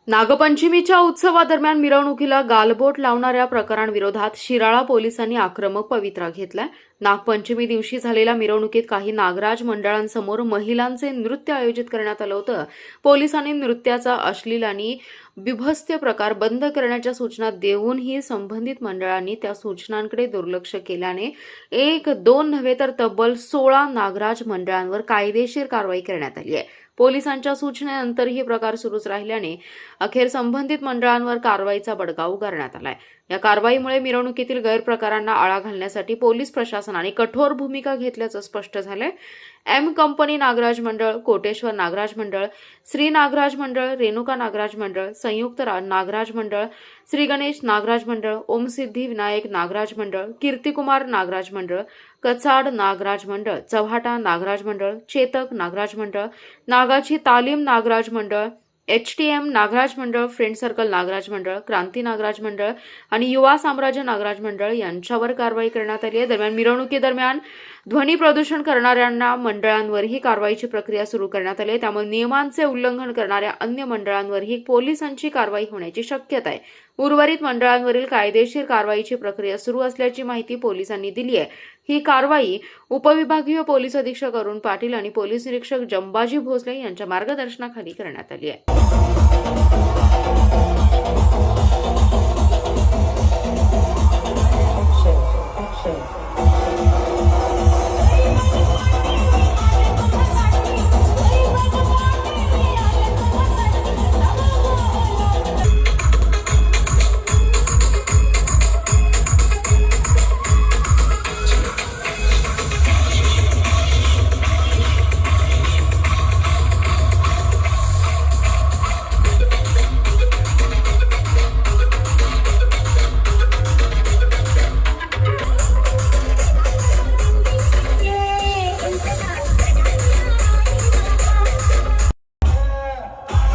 नागपंचमीच्या उत्सवादरम्यान मिरवणुकीला गालबोट लावणाऱ्या प्रकारांविरोधात शिराळा पोलिसांनी आक्रमक पवित्रा घेतलाय। नागपंचमी दिवशी झालेल्या मिरवणुकीत काही नागराज मंडळांसमोर महिलांचे नृत्य आयोजित करण्यात आलं होतं। पोलिसांनी नृत्याचा अश्लील आणि बिभत्स्य प्रकार बंद करण्याच्या सूचना देऊनही संबंधित मंडळांनी त्या सूचनांकडे दुर्लक्ष केल्याने एक दोन नव्हे तर तब्बल 16 नागराज मंडळांवर कायदेशीर कारवाई करण्यात आली आहे। पोलिसांच्या सूचनेनंतरही प्रकार सुरूच राहिल्याने अखेर संबंधित मंडळांवर कारवाईचा बडगा उगारण्यात आलाय। या कारवाईमुळे मिरवणुकीतील गैरप्रकारांना आळा घालण्यासाठी पोलीस प्रशासनाने कठोर भूमिका घेतल्याचं स्पष्ट झालंय। एम कंपनी नागराज मंडळ, कोटेश्वर नागराज मंडळ, श्री नागराज मंडळ, रेणुका नागराज मंडळ, संयुक्त नागराज मंडळ, श्री गणेश नागराज मंडळ, ओमसिद्धी विनायक नागराज मंडळ, कीर्तिकुमार नागराज मंडळ, कचाड नागराज मंडळ, चव्हाटा नागराज मंडळ, चेतक नागराज मंडळ, नागाची तालीम नागराज मंडळ, HTM नागराज मंडळ, फ्रेंड सर्कल नागराज मंडळ, क्रांती नागराज मंडळ आणि युवा साम्राज्य नागराज मंडळ यांच्यावर कारवाई करण्यात आली आहे। दरम्यान मिरवणुकीदरम्यान ध्वनी प्रदूषण करणाऱ्यांना मंडळांवरही कारवाईची प्रक्रिया सुरू करण्यात आली आहे। त्यामुळे नियमांचे उल्लंघन करणाऱ्या अन्य मंडळांवरही पोलिसांची कारवाई होण्याची शक्यता आहे। उर्वरित मंडळांवरील कायदेशीर कारवाईची प्रक्रिया सुरू असल्याची माहिती पोलिसांनी दिली आहे। ही कारवाई उपविभागीय पोलीस अधीक्षक अरुण पाटील आणि पोलीस निरीक्षक जंबाजी भोसले यांच्या मार्गदर्शनाखाली करण्यात आली आहे। Action.